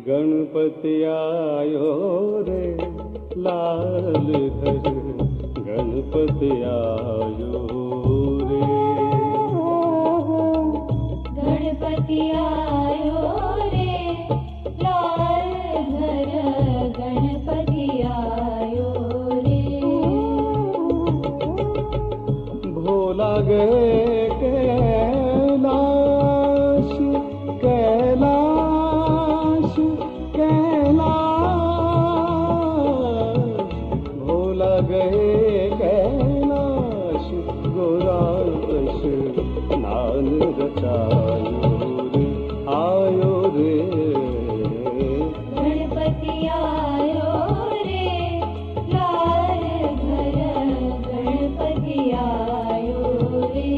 गणपति आयो रे लाल घर, गणपति आयो रे, गणपति आयो रे लाल घर, गणपति आयो रे। भोला गए कैलाश, कैलाश, कैलाश, भोला गए कैलाश, गोराश नान रचायो रे, आयो रे, गणपति आयो रे लाल घर, गणपति आयो रे।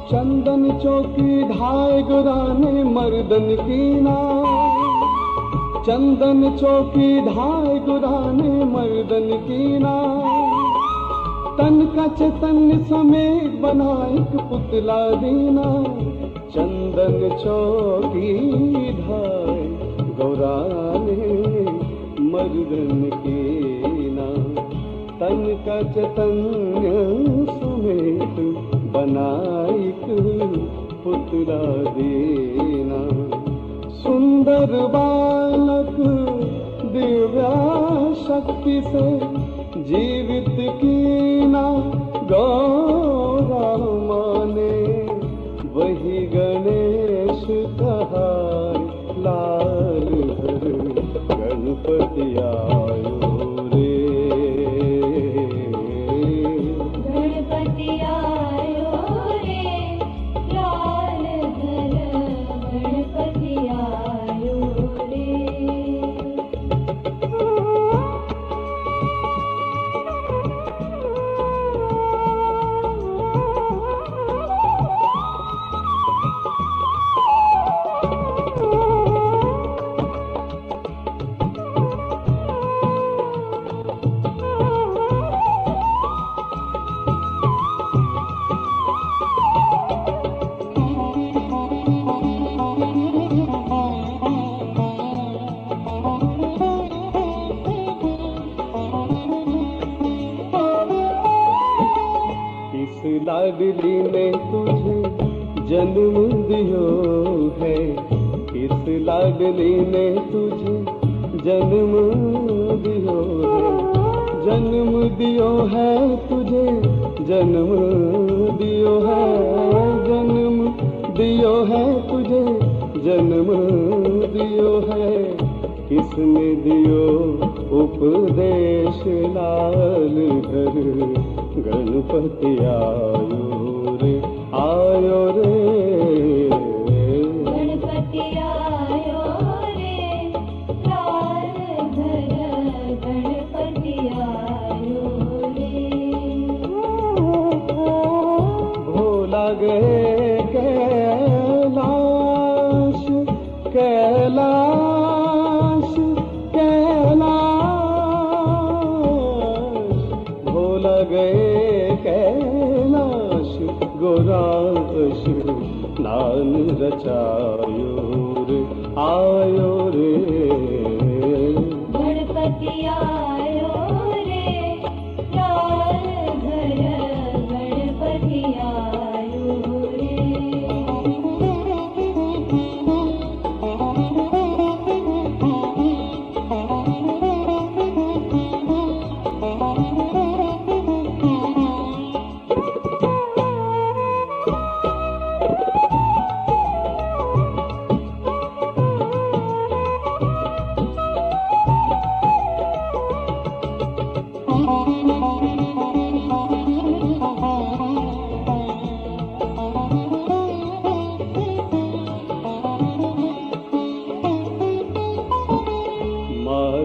चंदन चौकी ढाई गुराने मर्दन की नाव, चंदन चौकी ढाई गुराने मर्दन की नाव, तन का चैतन्य समेत बना एक पुतला दीना। चंदन चौकी ढाई गुराने मर्दन की नाव, तन का चैतन्य समेत बनाइक पुतला दीना। सुंदर बालक दिव्या शक्ति से जीवित कीना, गौरा माने वही गणेश कहा लाल घर, गणपति आयो रे, गणपति आयो रे लाल घर, गणपति आयो रे। लाडली ने तुझे जन्म दियो है, किस लाडली ने तुझे जन्म दियो है, जन्म दियो है तुझे, जन्म दियो है, जन्म दियो है तुझे, जन्म दियो है, किसने दियो उपदेश लाल घर, गणपति आयो रे, आयो रे, गणपति आयो रे लाल घर, गणपति आयो रे। भोला गए कैलाश, कैलाश, कैलाश, भोला गए कैलाश, गोराश नान रचायो रे, आयो रे।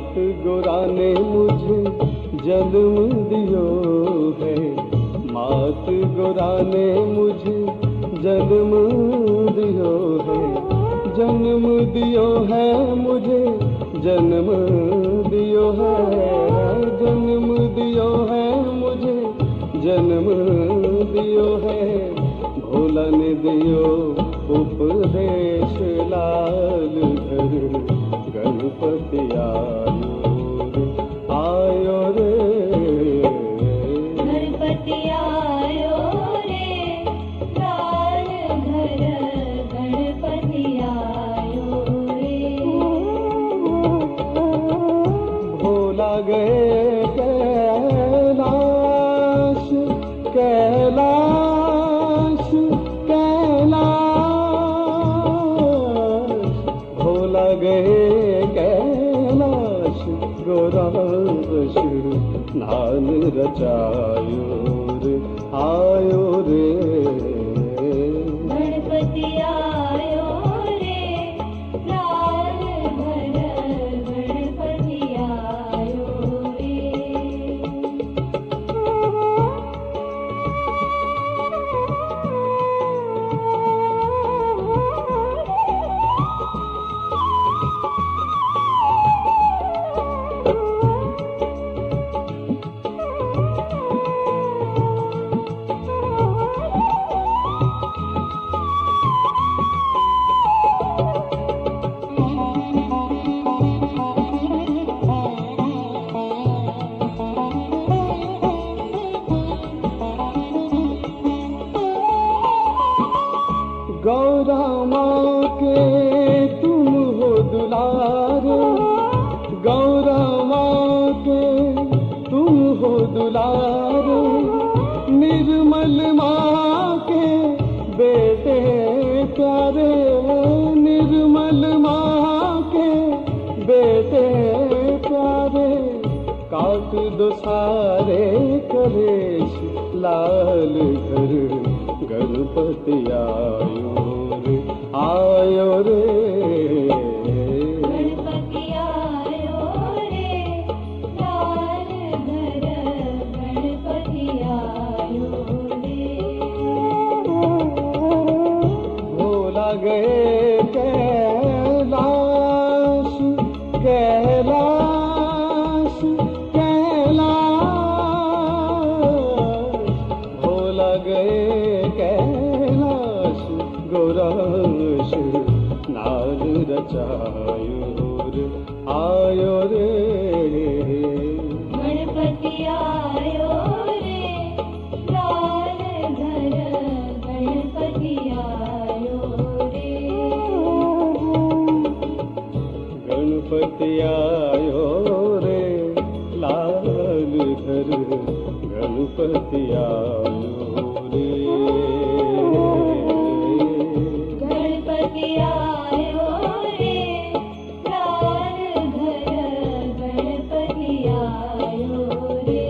मात गोरा ने मुझे जन्म दियो है, मात गोरा ने मुझे जन्म दियो है, जन्म दियो है मुझे, जन्म दियो है, जन्म दियो है मुझे, जन्म दियो है। भोला ने दियो उपदेश लाल घर, गणपति आयो रे, गणपति आयो रे, लाल घर गणपति आयो रे। भोला गए कैलाश, कैलाश, कैलाश, भोला गए कैलाश, गोराश नान रचायो रे, आयो रे, गणपति आयो रे, लाल घर गणपति आयो रे। गौरा माँ के तुम हो दुलारे, गौरा माँ के तुम हो दुलारे, निर्मल माँ के बेटे प्यारे, निर्मल माँ के बेटे प्यारे, काट दो सारे कलेश लाल घर, गणपति आयो रे, आयो रे, गणपति आयो रे, लाल घर गणपति आयो रे। भोला गए कैलाश, कैलाश, कैलाश, भोला गए कैलाश, गोराश नाल रचायो रे, आयो रे, गणपति आयो रे, लाल घर गणपति आयो रे। गणपति आयो रे, लाल घर गणपति आयो रे, गणपति आयो रे, लाल घर गणपति आयो रे।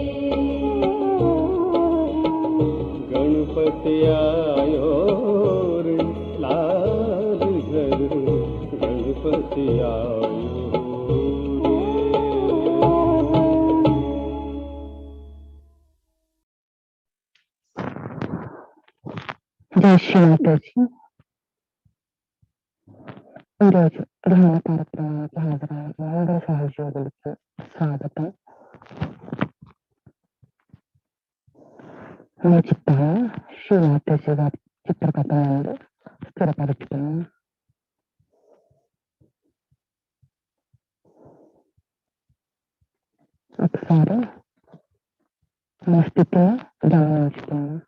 गणपति आयो रे, लाल घर गणपति आयो रे। जय श्री माताजी। ఈరోజు ధ్యాన కార్యక్రమానికి హాజరైన అందరూ సహోద్యోగులకు స్వాగతం. మీ చిత్తాన్ని శ్రీ మాతాజీ గారి చిత్రపటం నుండి స్థిరపరుచుతున్నాను. ఒకసారి నా స్థితిని గమనిస్తున్నాను.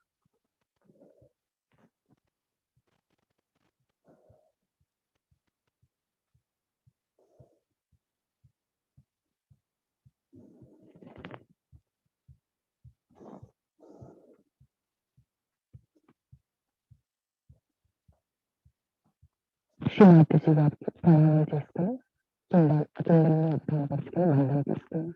శ్రీ మాతాజీ గారికి ప్రణామం చేసుకుని కిందల్ని అర్థమపరుచుకుని మందం చేస్తున్నాను.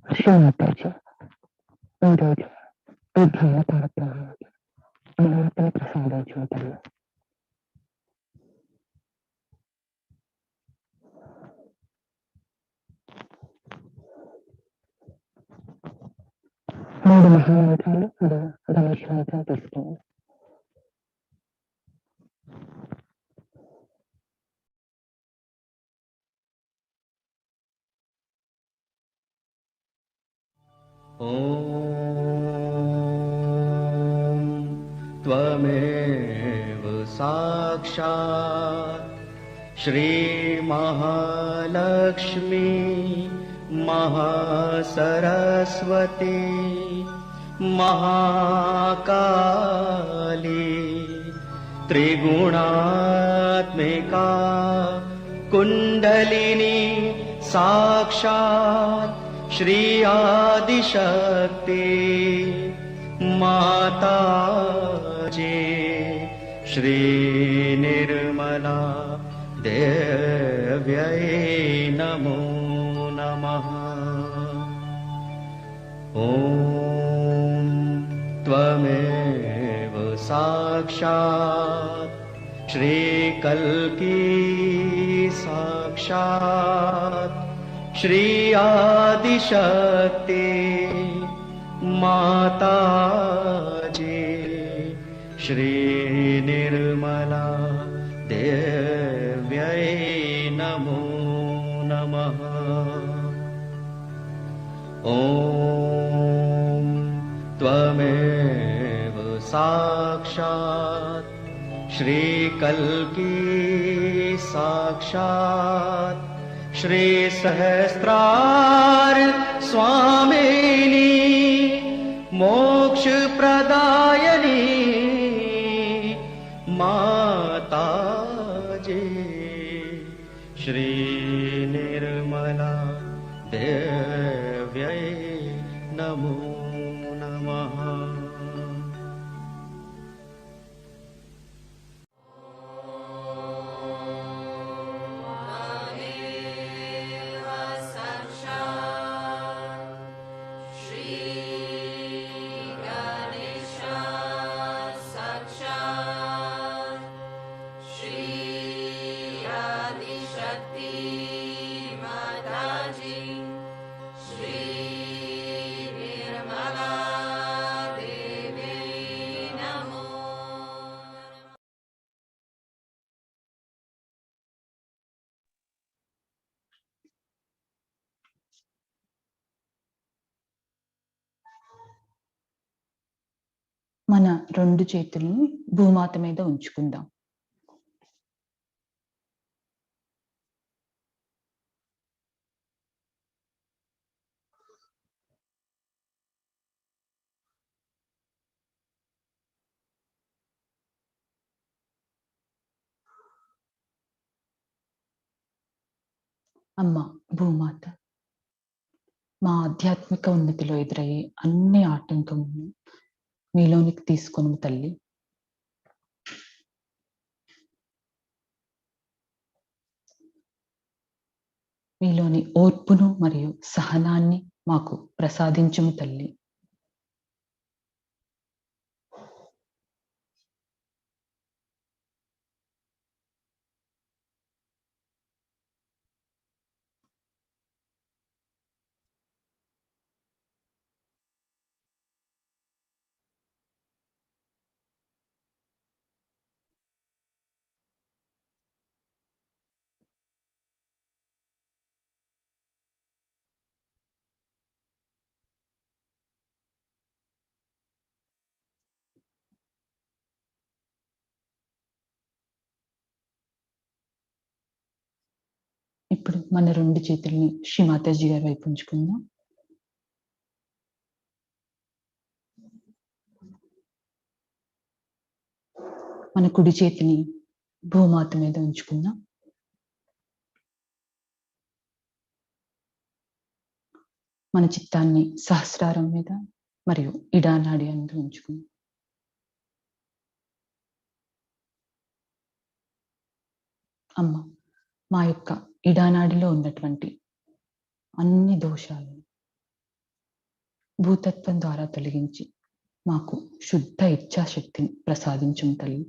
శ్రీమాతాజీ ఈరోజు ఈ ధ్యాన కార్యక్రమానికి అనుమతిని ప్రసాదించిన తల్లి మూడు మహామంత్రాలు మరియు గణేష్ మంత్రం తీసుకుంది. त्वमेव साक्षात् श्रीमहालक्ष्मी महासरस्वती महाकाली त्रिगुणात्मिका कुण्डलिनी साक्षात् श्री आदिशक्ति माताजी श्री निर्मला देव्यै नमो नमः। ॐ त्वमेव साक्षात् श्रीकल्की साक्षात् श्री आदिशक्ति माताजी श्री निर्मला देव्यै नमो नमः। ॐ त्वमेव साक्षात् श्रीकल्की साक्षात् श्री सहस्रार स्वामिनी मोक्ष प्रदायनी माताजी श्री निर्मला देव्यै नमो नमः। మన రెండు చేతుల్ని భూమాత మీద ఉంచుకుందాం. అమ్మ భూమాత, మా ఆధ్యాత్మిక ఉన్నతిలో ఎదురయ్యే అన్ని ఆటంకములను మీలోనికి తీసుకొని తల్లి. మీలోని ఓర్పును మరియు సహనాన్ని మాకు ప్రసాదించుము తల్లి. ఇప్పుడు మన రెండు చేతుల్ని శ్రీ మాతాజీ గారి వైపు ఉంచుకుందాం. మన కుడి చేతిని భూమాత మీద ఉంచుకుందాం. మన చిత్తాన్ని సహస్రారం మీద మరియు ఇడానాడి అందు ఉంచుకుందాం. అమ్మ, మా యొక్క ఇడానాడిలో ఉన్నటువంటి అన్ని దోషాలను భూతత్వం ద్వారా తొలగించి మాకు శుద్ధ ఇచ్ఛాశక్తిని ప్రసాదించుము తల్లి.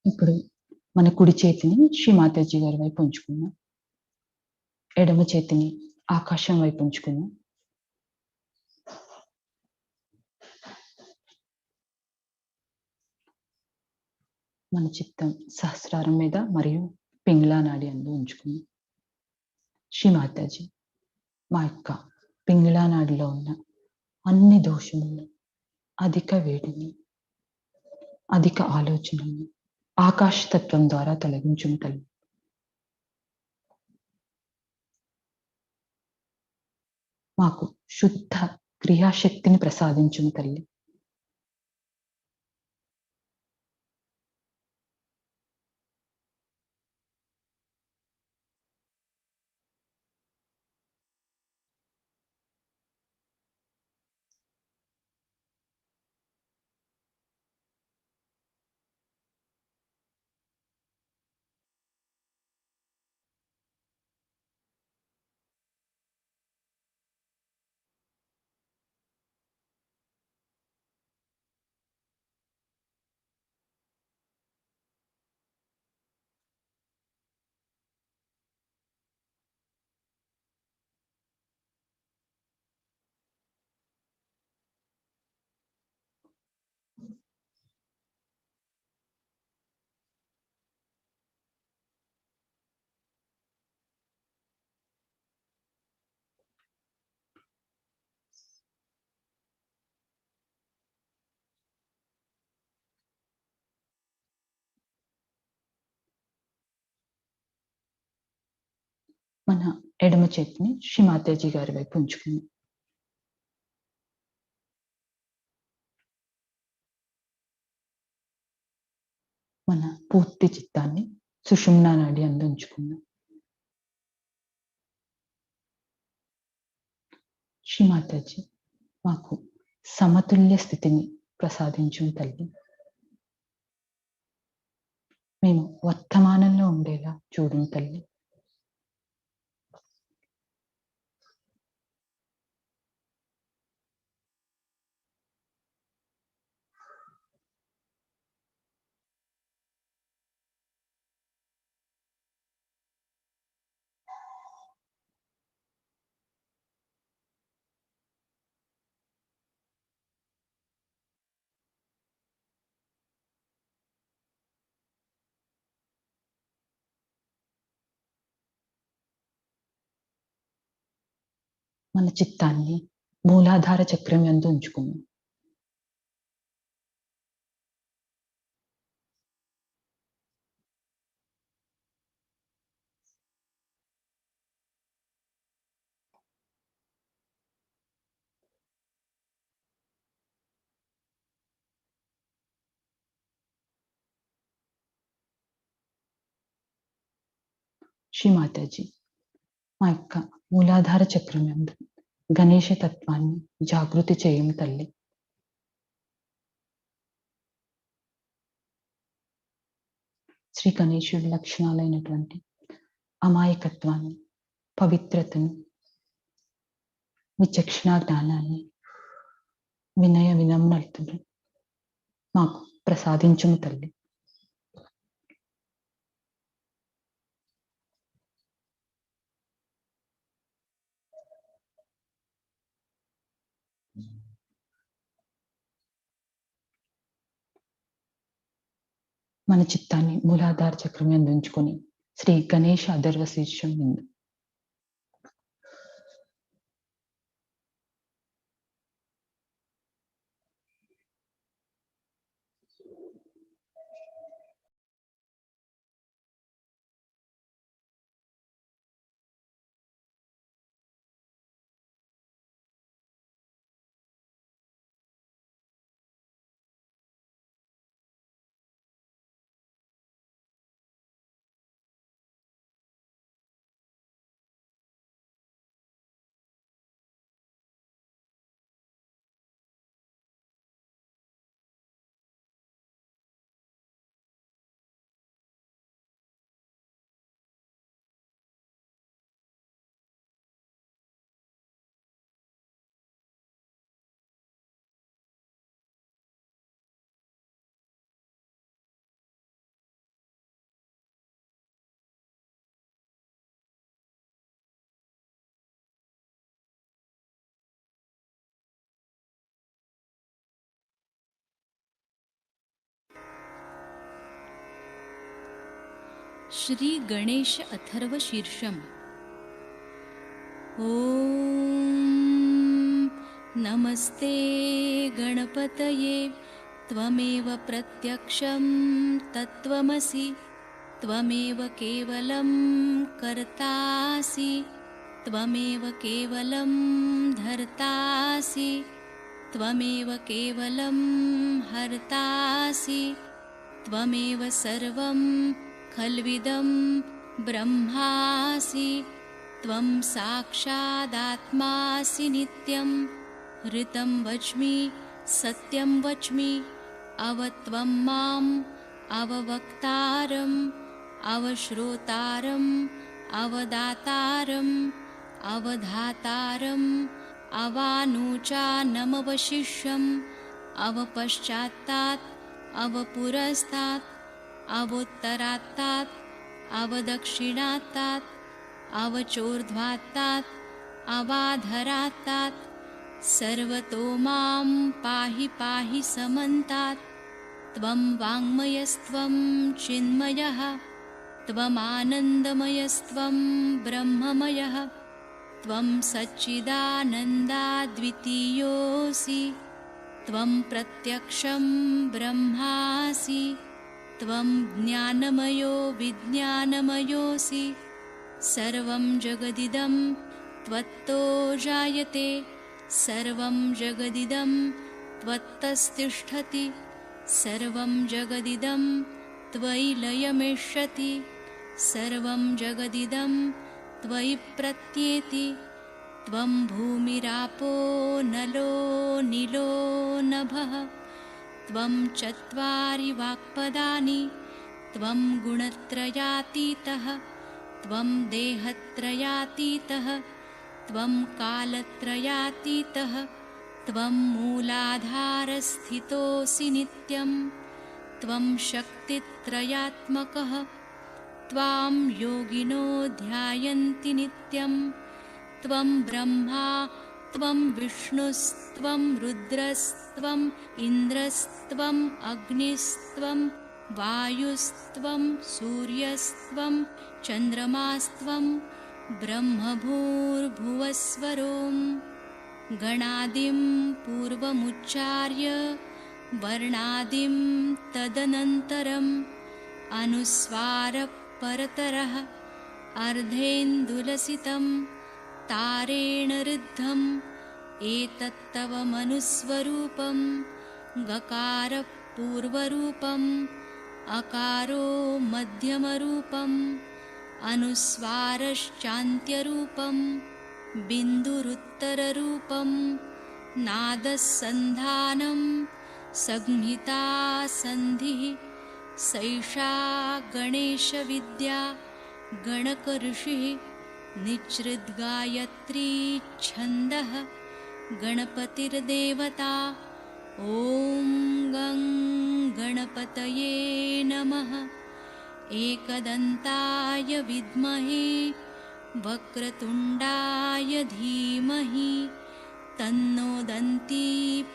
ఇప్పుడు మన కుడి చేతిని శ్రీ మాతాజీ గారి వైపు ఉంచుకుందాం. ఎడమ చేతిని ఆకాశం వైపు ఉంచుకుందాం. మన చిత్తం సహస్రారం మీద మరియు పింగళా నాడి అందు ఉంచుకుందాం. శ్రీ మాతాజీ, మా యొక్క పింగళా నాడిలో ఉన్న అన్ని దోషములను, అధిక వేడిని, అధిక ఆలోచనలను ఆకాశతత్వం ద్వారా తొలగించుము తల్లి. మాకు శుద్ధ క్రియాశక్తిని ప్రసాదించుము తల్లి. మన ఎడమ చేతిని శ్రీ మాతాజీ గారి వైపు ఉంచుకుందాం. మన పూర్తి చిత్తాన్ని సుషుమ్నా నాడి అందు ఉంచుకుందాం. శ్రీ మాతాజీ, మాకు సమతుల్య స్థితిని ప్రసాదించు తల్లి. మేము వర్తమానంలో ఉండేలా చూడు తల్లి. మన చిత్తాన్ని మూలాధార చక్రం యందు ఉంచుకుందాం. శ్రీ మాతాజీ, మా యొక్క మూలాధార చక్రం యందు గణేష తత్వాన్ని జాగృతి చేయం తల్లి. శ్రీ గణేశుడి లక్షణాలైనటువంటి అమాయకత్వాన్ని, పవిత్రతను, విచక్షణ జ్ఞానాన్ని, వినయ వినమ్రతను మాకు ప్రసాదించుము తల్లి. మన చిత్తాన్ని మూలాధార చక్రం యందు ఉంచుకొని శ్రీ గణేష అధర్వ శీర్షం ఎందు श्री गणेश अथर्व शीर्षम। ॐ नमस्ते गणपतये त्वमेव प्रत्यक्षं तत्त्वमसि त्वमेव केवलं कर्तासि त्वमेव केवलं धर्तासि त्वमेव केवलं हर्तासि त्वमेव सर्वं खल्विदं ब्रह्मासि त्वं साक्षादात्मासि नित्यं ऋतं वच्मि सत्यं वच्मि अवत्वं माम् अववक्तारम् अवश्रोतारम् अवदातारम् अवधातारम् अवानूचानमवशिष्यम् अवपश्चात्तात् अवपुरस्तात् अवोत्तरात्तात् अवदक्षिणात्तात् अवचोर्ध्वात्तात् अवाधरात्तात् सर्वतो मां पाहि पाहि समन्तात् त्वं वाङ्मयस्त्वं चिन्मयः त्वमानन्दमयस्त्वं ब्रह्ममयः त्वं सच्चिदानन्दाद्वितीयोऽसि त्वं प्रत्यक्षं ब्रह्मासि त्वं ज्ञानमयो विज्ञानमयोऽसि सर्वं जगदिदं त्वत्तो जायते सर्वं जगदिदं त्वत्तस्तिष्ठति सर्वं जगदिदं त्वयि लयमेष्यति सर्वं जगदिदं त्वयि प्रत्येति त्वं भूमिरापो नलो नीलो नभः त्वं चत्वारि वाक्पदानि त्वं गुणत्रयातीतः त्वं देहत्रयातीतः त्वं कालत्रयातीतः त्वं मूलाधारस्थितोऽसि नित्यं त्वं शक्तित्रयात्मकः त्वां योगिनो ध्यायन्ति नित्यं त्वं ब्रह्मा त्वं विष्णुस्त्वं रुद्रस्त्वम् इन्द्रस्त्वम् अग्निस्त्वं वायुस्त्वं सूर्यस्त्वं चन्द्रमास्त्वं ब्रह्मभूर्भुवस्वरों गणादिं पूर्वमुच्चार्य वर्णादिं तदनन्तरम् अनुस्वारपरतरः अर्धेन्दुलसितं तारेण ऋद्धम् एतत्तव मनुस्वरूपं गकारपूर्वरूपम् अकारो मध्यमरूपम् अनुस्वारश्चान्त्यरूपं बिन्दुरुत्तररूपं नादस्सन्धानं संहिता सन्धिः सैषा गणेशविद्या गणकऋषिः निच्छृद्गायत्री छन्दः गणपतिर्देवता ॐ गं गणपतये नमः एकदन्ताय विद्महे वक्रतुण्डाय धीमहि तन्नो दन्ती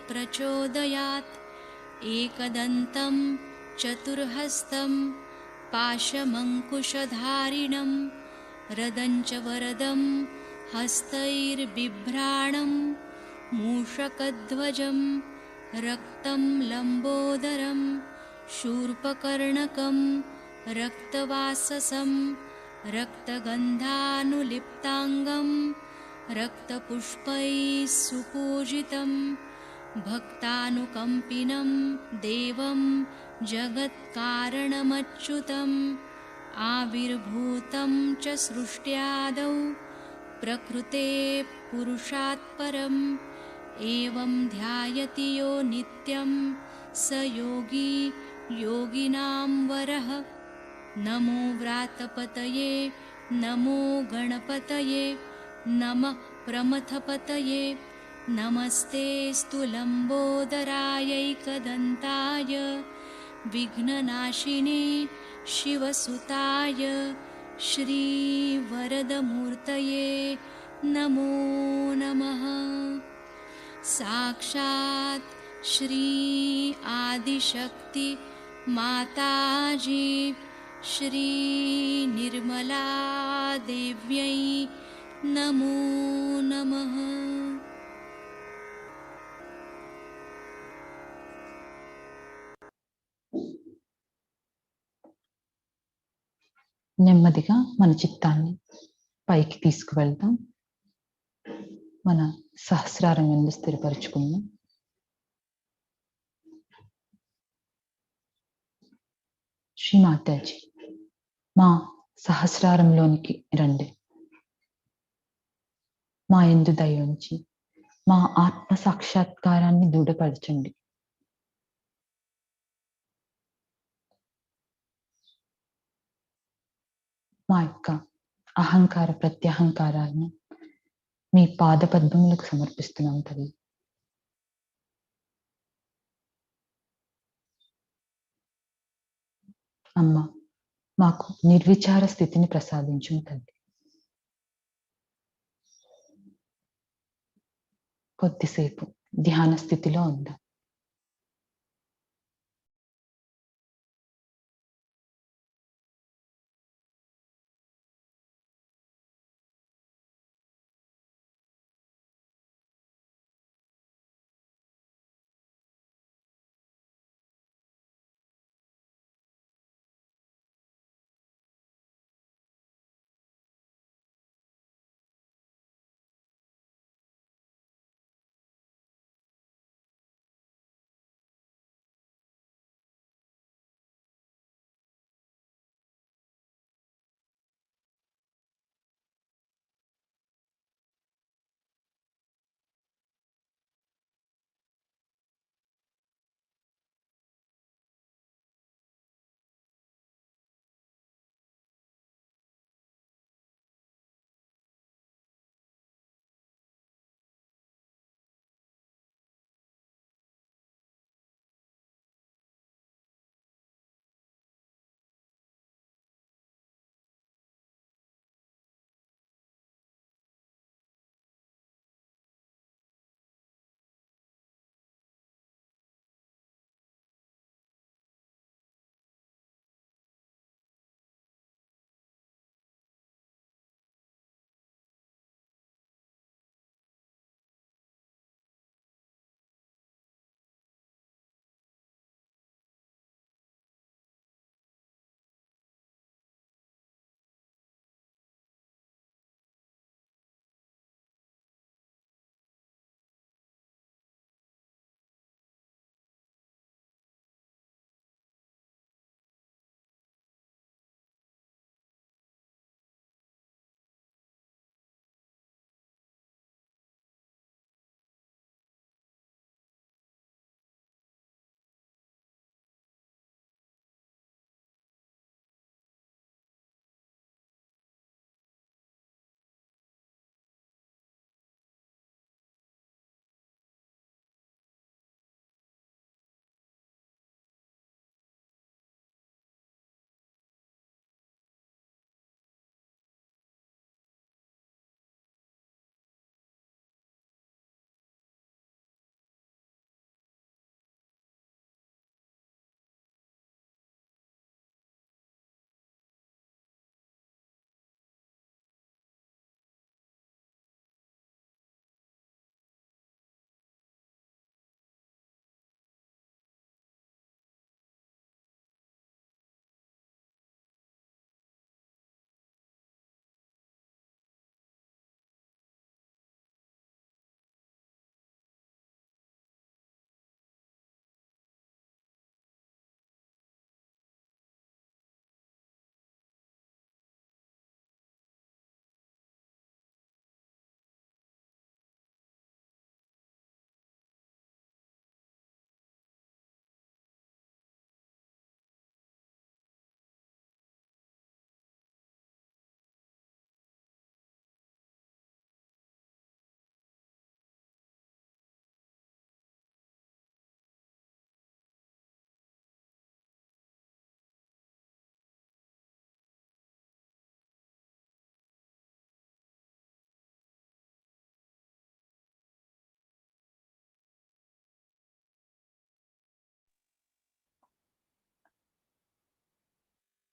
प्रचोदयात् एकदन्तं चतुर्हस्तं पाशमङ्कुशधारिणं रदञ्च वरदं हस्तैर्बिभ्राणं मूषकध्वजं रक्तं लम्बोदरं शूर्पकर्णकं रक्तवाससं रक्तगन्धानुलिप्ताङ्गं रक्तपुष्पैः सुपूजितं भक्तानुकम्पिनं देवं जगत्कारणमच्युतम् आविर्भूतं च सृष्ट्यादौ प्रकृते पुरुषात् परम् एवं ध्यायति यो नित्यं स योगी योगिनां वरः नमो व्रातपतये नमो गणपतये नमः प्रमथपतये नमस्तेऽस्तु लम्बोदरायैकदन्ताय विघ्ननाशिने शिवसुताय श्रीवरदमूर्तये नमो नमः साक्षात् श्री आदिशक्ति माताजी श्री निर्मला देव्यै नमो नमः నెమ్మదిగా మన చిత్తాన్ని పైకి తీసుకువెళ్తాం. మన సహస్రారం ఎందు స్థిరపరుచుకుందాం. శ్రీ మాతాజీ, మా సహస్రారంలోనికి రండి. మా యందు దయ ఉంచి మా ఆత్మ సాక్షాత్కారాన్ని దృఢపరచండి. మా యొక్క అహంకార ప్రత్యహంకారాలను మీ పాద పద్మములకు సమర్పిస్తున్నాం తల్లి. అమ్మ, మాకు నిర్విచార స్థితిని ప్రసాదించుము తల్లి. కొద్దిసేపు ధ్యాన స్థితిలో ఉందాం.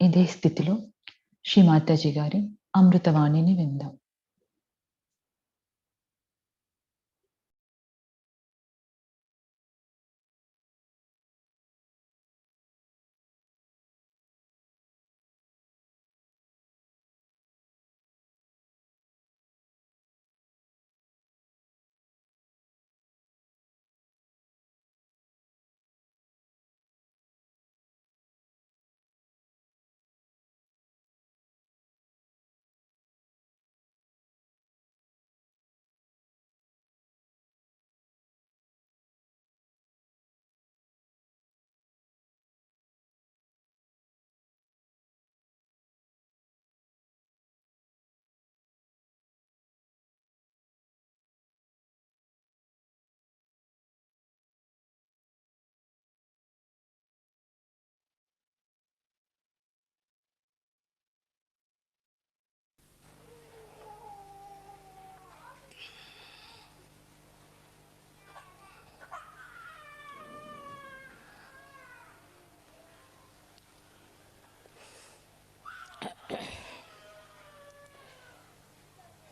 ఇదే స్థితిలో శ్రీ మాతాజీ గారి అమృతవాణిని విందాం.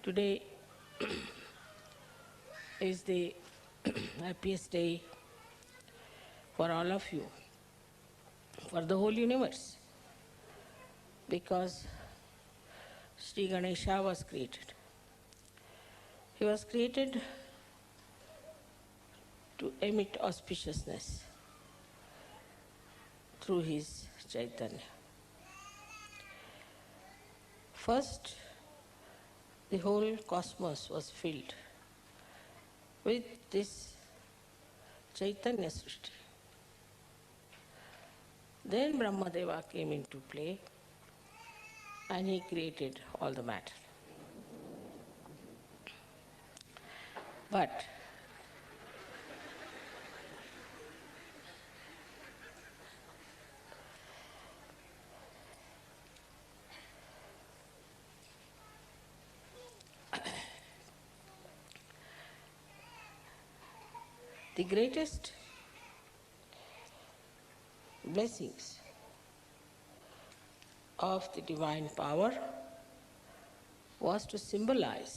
Today is the happiest day for all of you, for the whole universe, because Sri Ganesha was created. He was created to emit auspiciousness through his Chaitanya. First, the whole cosmos was filled with this Chaitanya Srishti. Then Brahmadeva came into play and he created all the matter. But the greatest blessings of the divine power was to symbolize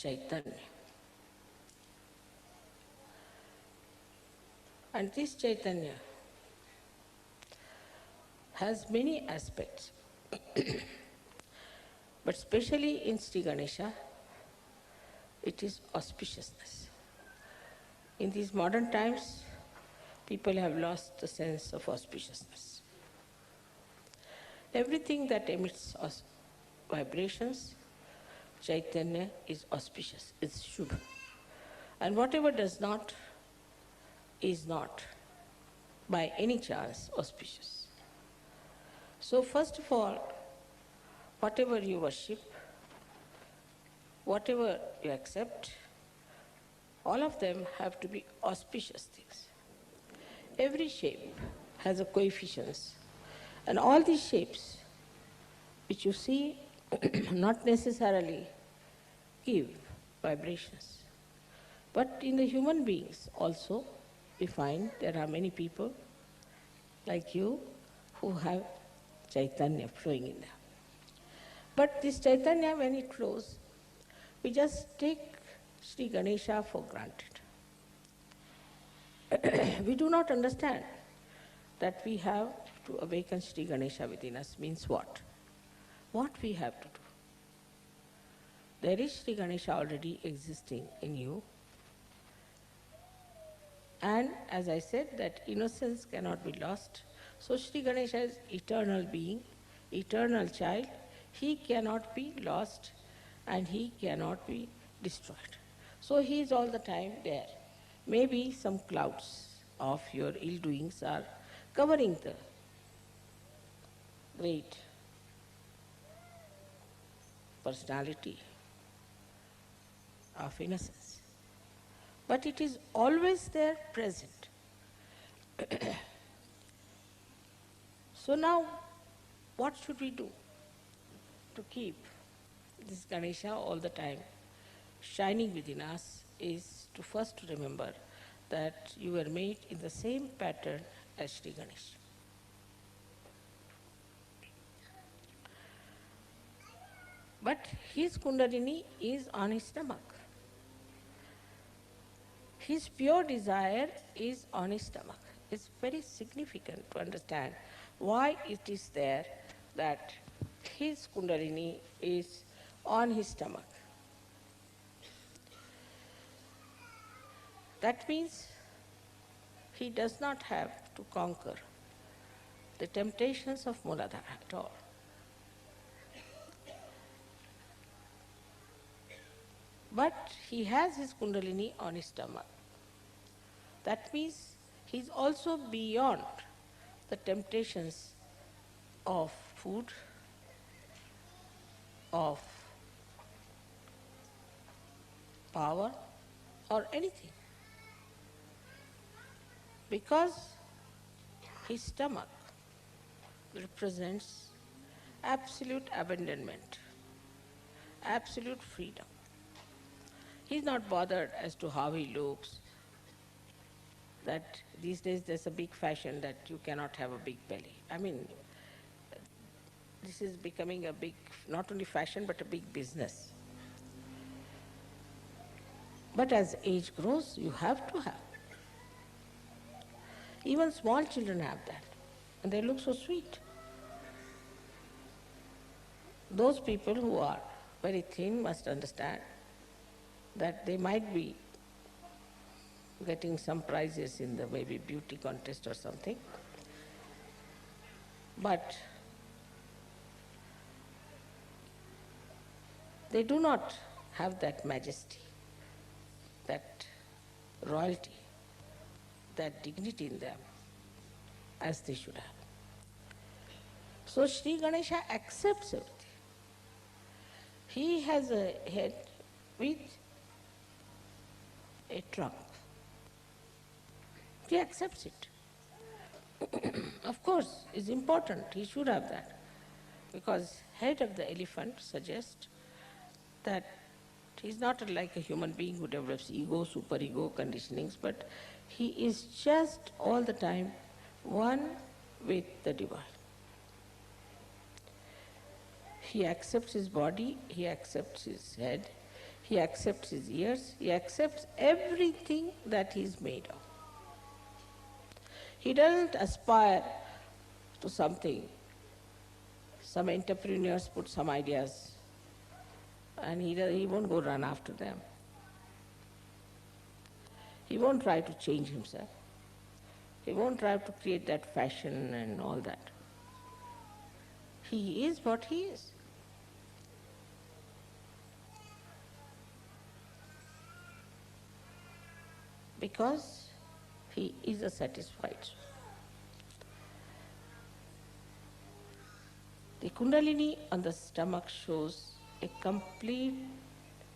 Chaitanya. And this Chaitanya has many aspects, but especially in Sri Ganesha, it is auspiciousness. In these modern times, people have lost the sense of auspiciousness. Everything that emits vibrations, Chaitanya is auspicious, is Shubha. And whatever does not, is not by any chance auspicious. So first of all, whatever you worship, whatever you accept, all of them have to be auspicious things. Every shape has a coefficients, and all these shapes which you see not necessarily give vibrations. But in the human beings also, we find there are many people like you who have Chaitanya flowing in them. But this Chaitanya, when it flows, we just take Sri Ganesha for granted. We do not understand that we have to awaken Sri Ganesha within us means what? What we have to do? There is Sri Ganesha already existing in you. And as I said, that innocence cannot be lost. So Sri Ganesha is eternal being, eternal child. He cannot be lost and he cannot be destroyed. So he is all the time there. Maybe some clouds of your ill doings are covering the great personality of innocence. But it is always there present. So now, what should we do to keep this Ganesha all the time shining within us is to first remember that you were made in the same pattern as Sri Ganesha. But his Kundalini is on his stomach. His pure desire is on his stomach. It's very significant to understand why it is there that his Kundalini is on his stomach. That means he does not have to conquer the temptations of Muladhara at all. But he has his Kundalini on his stomach. That means he is also beyond the temptations of food, of power, or anything. Because his stomach represents absolute abandonment, absolute freedom. He's not bothered as to how he looks, that these days there's a big fashion that you cannot have a big belly. I mean, this is becoming a big, not only fashion, but a big business. But as age grows, you have to have. Even small children have that, and they look so sweet. Those people who are very thin must understand that they might be getting some prizes in the maybe beauty contest or something. But they do not have that majesty, that royalty, that dignity in them as they should have. So Sri Ganesha accepts everything. He has a head with a trunk. He accepts it. Of course, it's important, he should have that, because head of the elephant suggests that he's not like a human being who develops ego, superego conditionings, but he is just all the time one with the divine. He accepts his body, he accepts his head, he accepts his ears, he accepts everything that he is made of. He doesn't aspire to something. Some entrepreneurs put some ideas and he won't go run after them. He won't try to change himself. He won't try to create that fashion and all that. He is what he is. Because he is a satisfied soul. The Kundalini on the stomach shows a complete,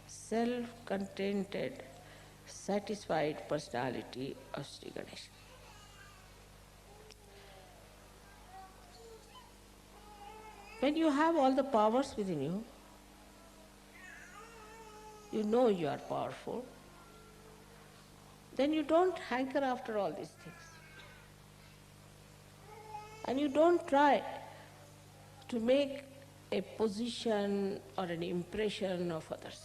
self-contented, satisfied personality of Sri Ganesha. When you have all the powers within you, you know you are powerful, then you don't hanker after all these things. And you don't try to make a position or an impression of others.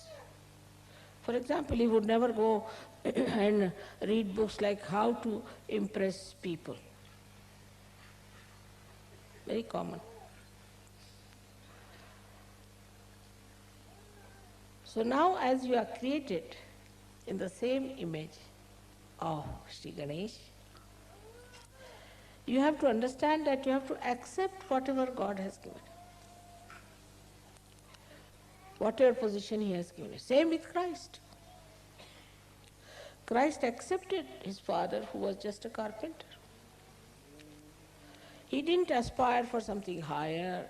For example, he would never go and read books like how to impress people. Very common. So now as you are created in the same image of Sri Ganesh, you have to understand that you have to accept whatever God has given. Whatever position he has given. Same with Christ. Christ accepted his father who was just a carpenter. He didn't aspire for something higher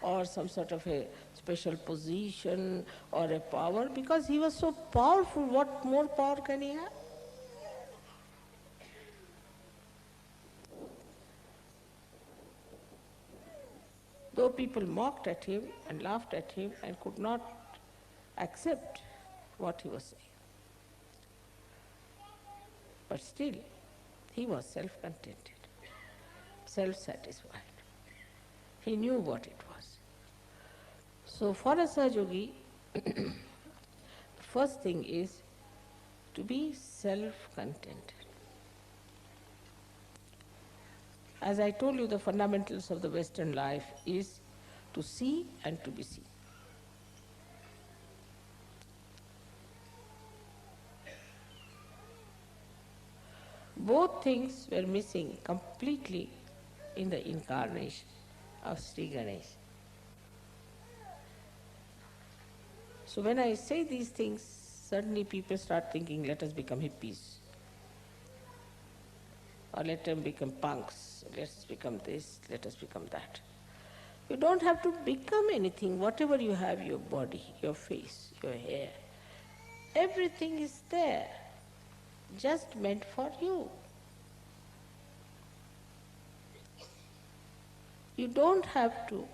or some sort of a special position or a power because he was so powerful. What more power can he have? Though people mocked at him and laughed at him and could not accept what he was saying. But still, he was self-contented, self-satisfied. He knew what it was. So for a Sahaja, the first thing is to be self-contented. As I told you, the fundamentals of the Western life is to see and to be seen. Both things were missing completely in the incarnation of Sri Ganesh. So when I say these things, suddenly people start thinking, let us become hippies. Or let them become punks. Let us become this, let us become that. You don't have to become anything. Whatever you have, your body, your face, your hair, everything is there, just meant for you. You don't have to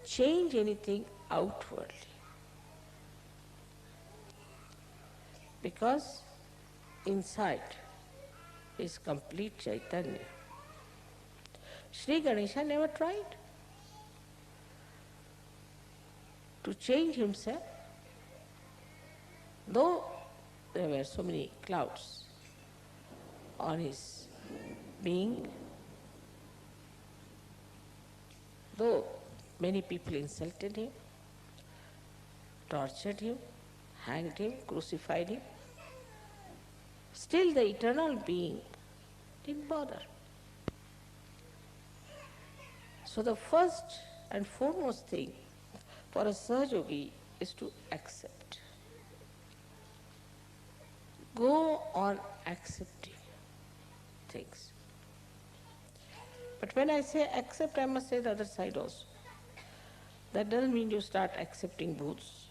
change anything outwardly. Because inside is complete Chaitanya. Sri Ganesha never tried to change himself, though there were so many clouds on his being, though many people insulted him, tortured him, hanged him, crucified him, still the eternal being didn't bother. So the first and foremost thing for a Sahaja is to accept. Go on accepting things. But when I say accept, I must say the other side also. That doesn't mean you start accepting booths,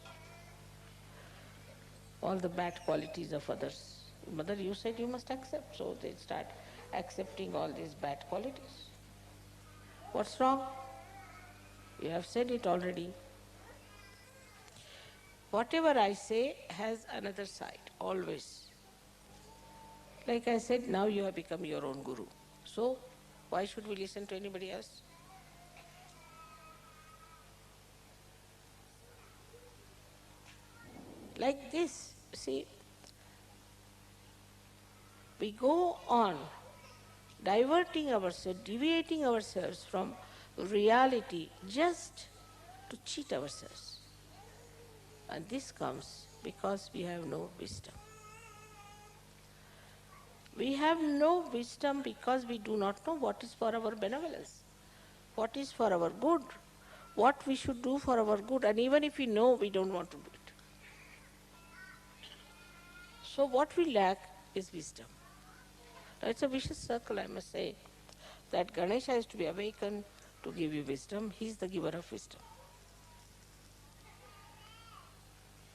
all the bad qualities of others. Mother, you said you must accept, so they start accepting all these bad qualities. What's wrong? You have said it already. Whatever I say has another side, always. Like I said, now you have become your own guru. So, why should we listen to anybody else? Like this, see, we go on diverting ourselves, deviating ourselves from reality just to cheat ourselves. And this comes because we have no wisdom. We have no wisdom because we do not know what is for our benevolence, what is for our good, what we should do for our good, and even if we know, we don't want to do it. So what we lack is wisdom. Now it's a vicious circle, I must say, that Ganesha is to be awakened to give you wisdom. He is the giver of wisdom.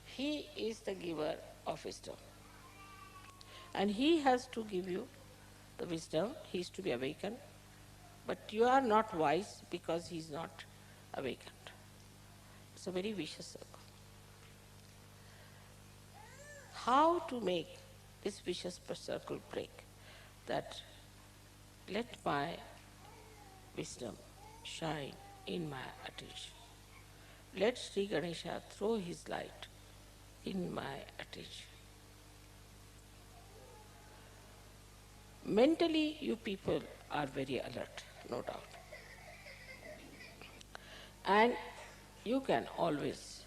He is the giver of wisdom. And he has to give you the wisdom. He is to be awakened. But you are not wise because he is not awakened. It's a very vicious circle. How to make this vicious circle break? That let my wisdom shine in my attention. Let Sri Ganesha throw his light in my attention. Mentally, you people are very alert, no doubt. And you can always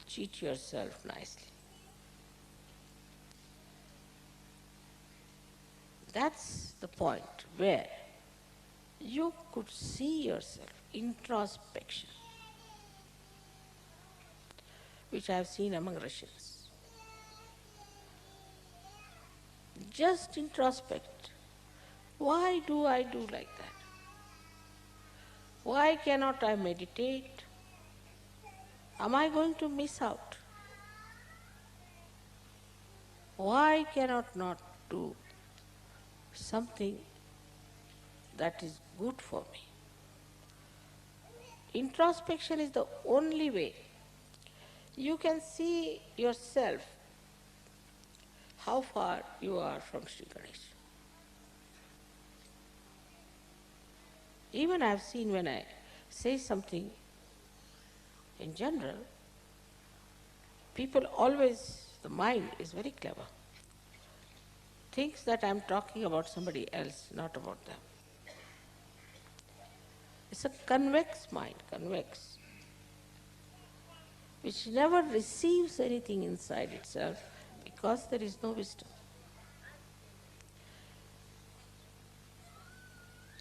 cheat yourself nicely. That's the point where you could see yourself, introspection, which I have seen among Russians. Just introspect. Why do I do like that? Why cannot I meditate? Am I going to miss out? Why cannot not do something that is good for me? Introspection is the only way you can see yourself, how far you are from Sri Ganesh. Even I've seen when I say something in general, people always, the mind is very clever, thinks that I'm talking about somebody else, not about them. It's a convex mind, convex, which never receives anything inside itself because there is no wisdom.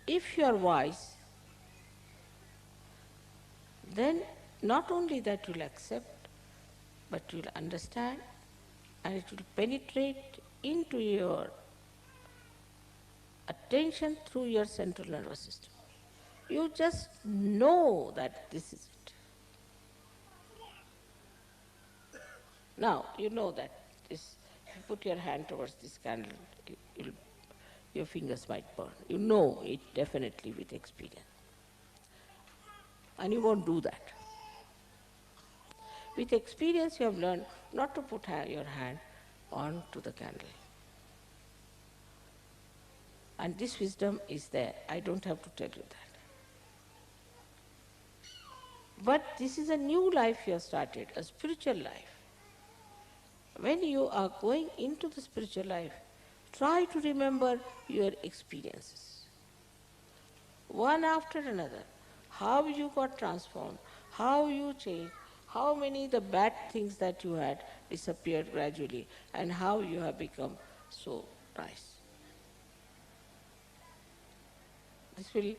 If you are wise, then not only that you'll accept, but you'll understand and it will penetrate into your attention through your central nervous system. You just know that this is it. Now, you know that this, if you put your hand towards this candle, your fingers might burn. You know it definitely with experience. And you won't do that. With experience, you have learned not to put your hand onto the candle. And this wisdom is there. I don't have to tell you that. But this is a new life you have started, a spiritual life. When you are going into the spiritual life, try to remember your experiences, one after another, how you got transformed, how you changed, how many the bad things that you had disappeared gradually, and how you have become so nice. This will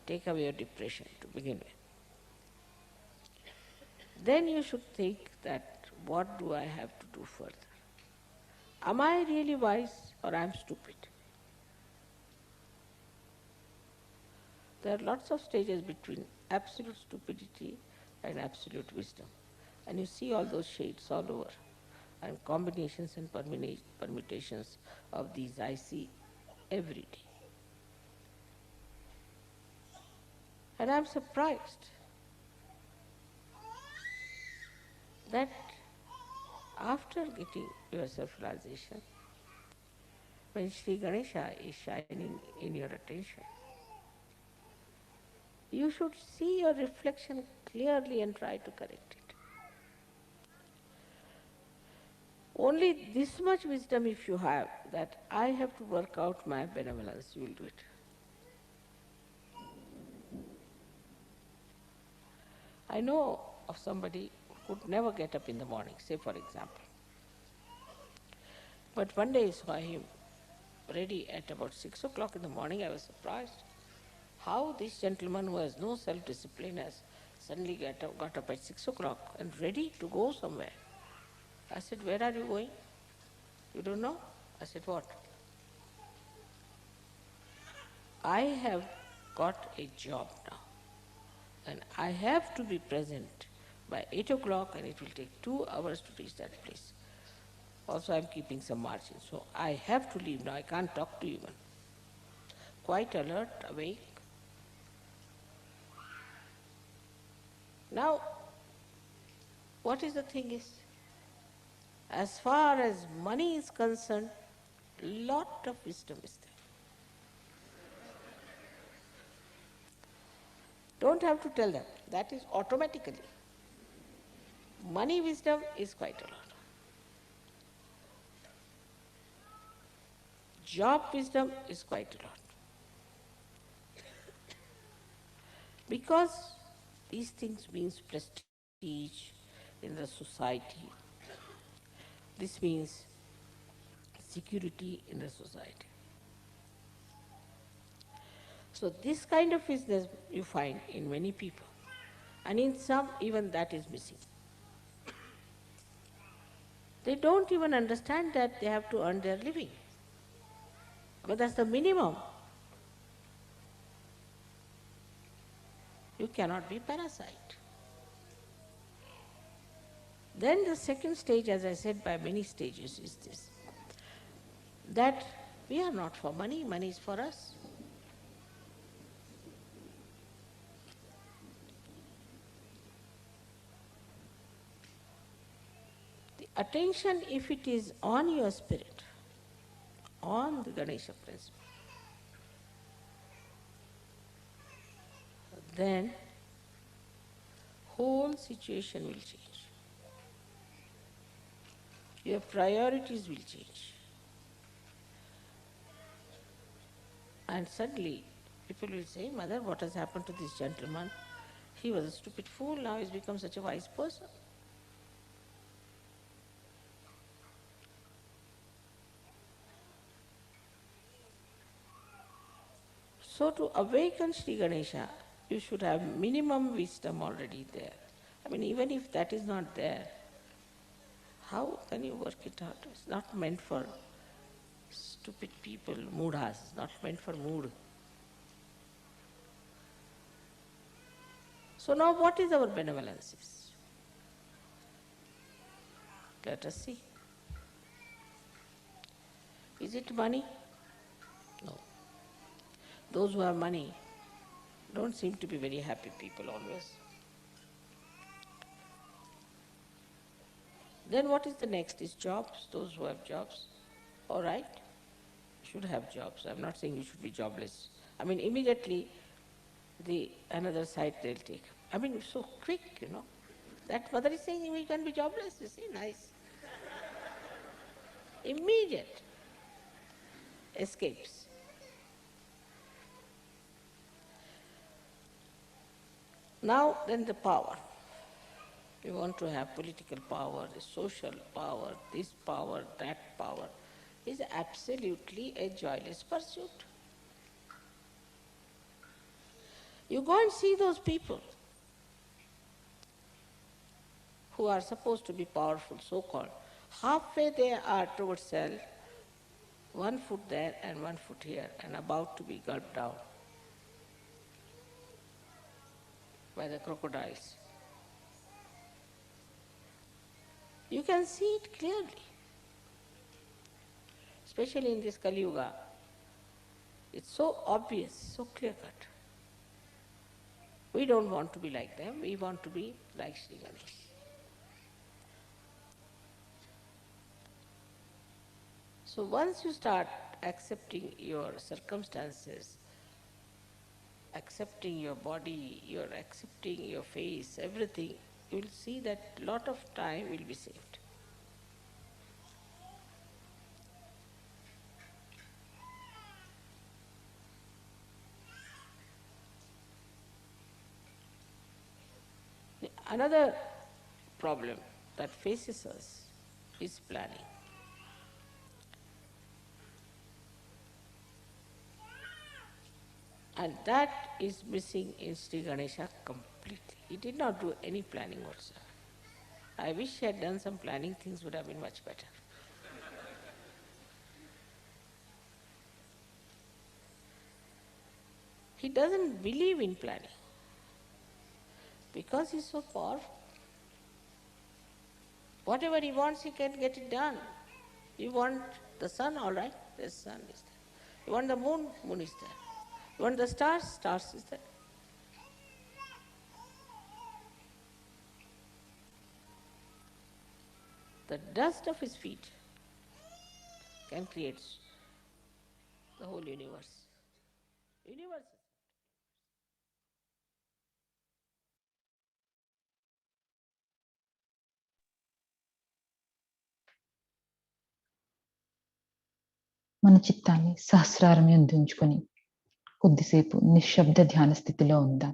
take away your depression to begin with. Then you should think that what do I have to do further? Am I really wise or I am stupid? There are lots of stages between absolute stupidity and absolute wisdom. And you see all those shades all over. And combinations and permutations of these I see every day. And I'm surprised that after getting your self-realization, when Sri Ganesha is shining in your attention, you should see your reflection clearly and try to correct it. Only this much wisdom if you have, that I have to work out my benevolence, you will do it. I know of somebody who could never get up in the morning, say for example. But one day I saw him ready at about 6 o'clock in the morning. I was surprised how this gentleman who has no self-discipline has suddenly got up at 6 o'clock and ready to go somewhere. I said, where are you going? You don't know? I said, what? I have got a job now and I have to be present by 8 o'clock and it will take 2 hours to reach that place. Also, I'm keeping some margin, so I have to leave now. I can't talk to you even. Quite alert, awake. Now, what is the thing is, as far as money is concerned, lot of wisdom is there. Don't have to tell them. That is automatically. Money wisdom is quite a lot. Job wisdom is quite a lot. Because these things means prestige in the society. This means security in the society. So this kind of business you find in many people. And in some, even that is missing. They don't even understand that they have to earn their living. But that's the minimum. You cannot be parasite. Then the second stage, as I said, by many stages is this, that we are not for money, money is for us. The attention, if it is on your spirit, on the Ganesha principle, then whole situation will change. Your priorities will change. And suddenly, people will say, Mother, what has happened to this gentleman? He was a stupid fool, now he's become such a wise person. So to awaken Sri Ganesha, you should have minimum wisdom already there. I mean, even if that is not there, how can you work it out? It's not meant for stupid people, moodhas, it's not meant for mood. So now what is our benevolence? Let us see. Is it money? No. Those who have money don't seem to be very happy people always. Then what is the next? Is jobs, those who have jobs. All right, should have jobs. I'm not saying you should be jobless. I mean, immediately the another side they'll take. I mean, so quick, you know. That mother is saying we can be jobless, you see, nice. Immediate escapes. Now then the power. You want to have political power, the social power, this power, that power, is absolutely a joyless pursuit. You go and see those people who are supposed to be powerful, so-called. Halfway they are towards self, 1 foot there and 1 foot here, and about to be gulped down by the crocodiles. You can see it clearly, especially in this Kali Yuga. It's so obvious, so clear-cut. We don't want to be like them, we want to be like Sri Ganesh. So once you start accepting your circumstances, accepting your body, you're accepting your face, everything, you will see that a lot of time will be saved. Another problem that faces us is planning. And that is missing in Sri Ganesha completely. He did not do any planning whatsoever. I wish he had done some planning, things would have been much better. He doesn't believe in planning because he's so powerful. Whatever he wants, he can get it done. You want the sun, all right, the sun is there. You want the moon, moon is there. You want the stars, stars is there. The dust of his feet can create the whole universe. Universe. మన చిత్తాన్ని సహస్రారం యందు ఉంచుకొని కొద్దిసేపు నిశ్శబ్ద ధ్యాన స్థితిలో ఉందాం.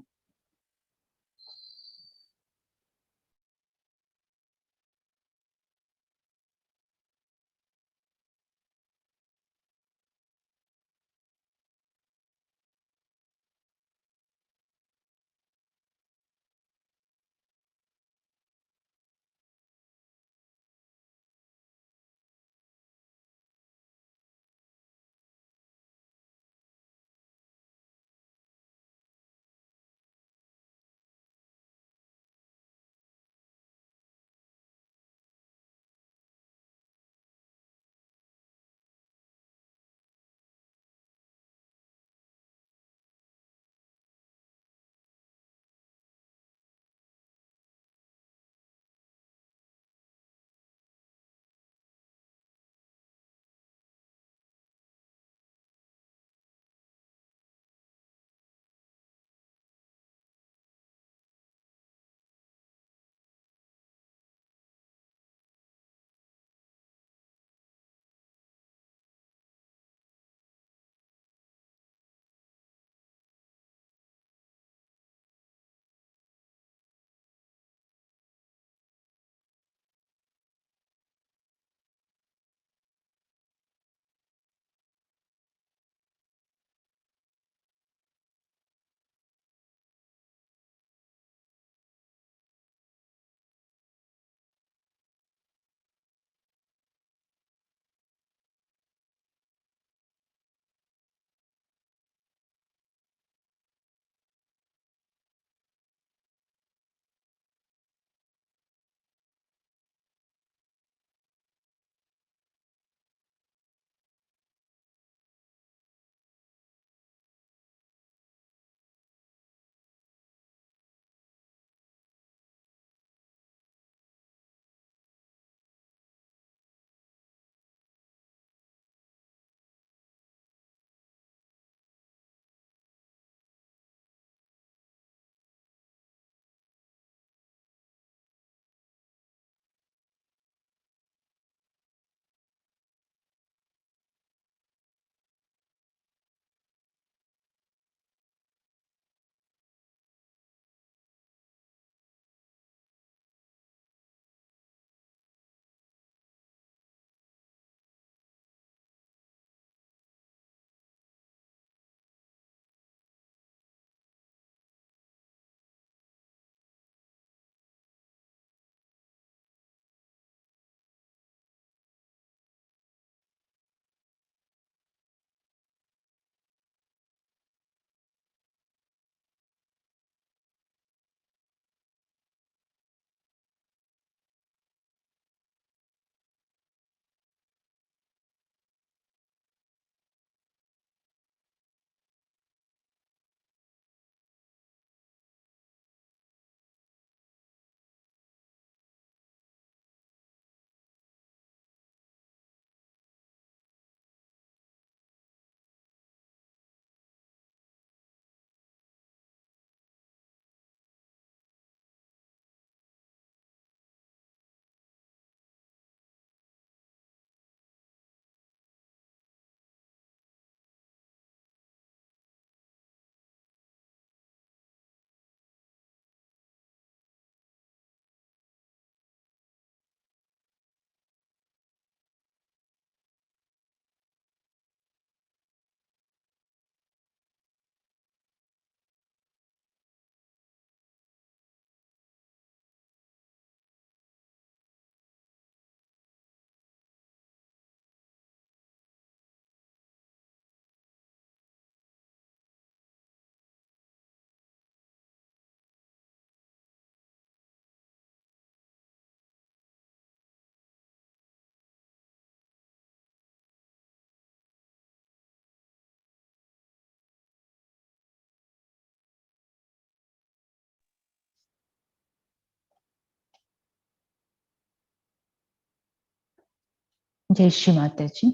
జై శ్రీ మాతాజీ.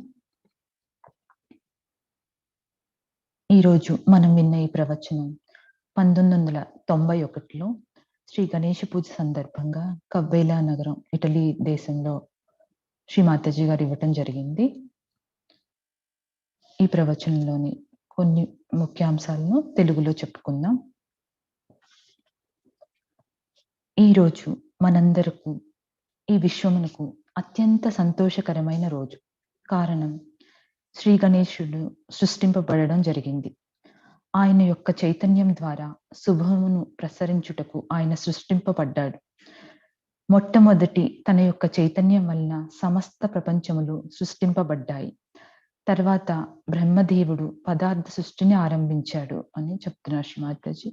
ఈరోజు మనం విన్న ఈ ప్రవచనం 1991లో శ్రీ గణేష పూజ సందర్భంగా కవ్వేలా నగరం, ఇటలీ దేశంలో శ్రీ మాతాజీ గారు ఇవ్వటం జరిగింది. ఈ ప్రవచనంలోని కొన్ని ముఖ్యాంశాలను తెలుగులో చెప్పుకుందాం. ఈరోజు మనందరకు, ఈ విశ్వమునకు అత్యంత సంతోషకరమైన రోజు. కారణం, శ్రీ గణేశుడు సృష్టింపబడడం జరిగింది. ఆయన యొక్క చైతన్యం ద్వారా శుభమును ప్రసరించుటకు ఆయన సృష్టింపబడ్డాడు. మొట్టమొదటి తన యొక్క చైతన్యం వలన సమస్త ప్రపంచములు సృష్టింపబడ్డాయి. తర్వాత బ్రహ్మదేవుడు పదార్థ సృష్టిని ఆరంభించాడు అని చెప్తున్నారు శ్రీమాతాజీ.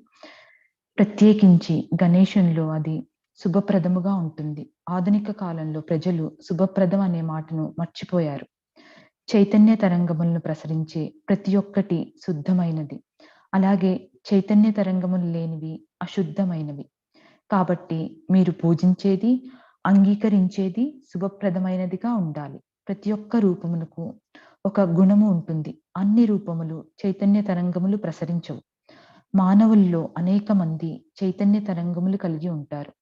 ప్రత్యేకించి గణేశునిలో అది శుభప్రదముగా ఉంటుంది. ఆధునిక కాలంలో ప్రజలు శుభప్రదం అనే మాటను మర్చిపోయారు. చైతన్య తరంగములను ప్రసరించే ప్రతి ఒక్కటి శుద్ధమైనది. అలాగే చైతన్య తరంగములు లేనివి అశుద్ధమైనవి. కాబట్టి మీరు పూజించేది, అంగీకరించేది శుభప్రదమైనదిగా ఉండాలి. ప్రతి ఒక్క రూపమునకు ఒక గుణము ఉంటుంది. అన్ని రూపములు చైతన్య తరంగములు ప్రసరించవు. మానవుల్లో అనేక మంది చైతన్య తరంగములు కలిగి ఉంటారు.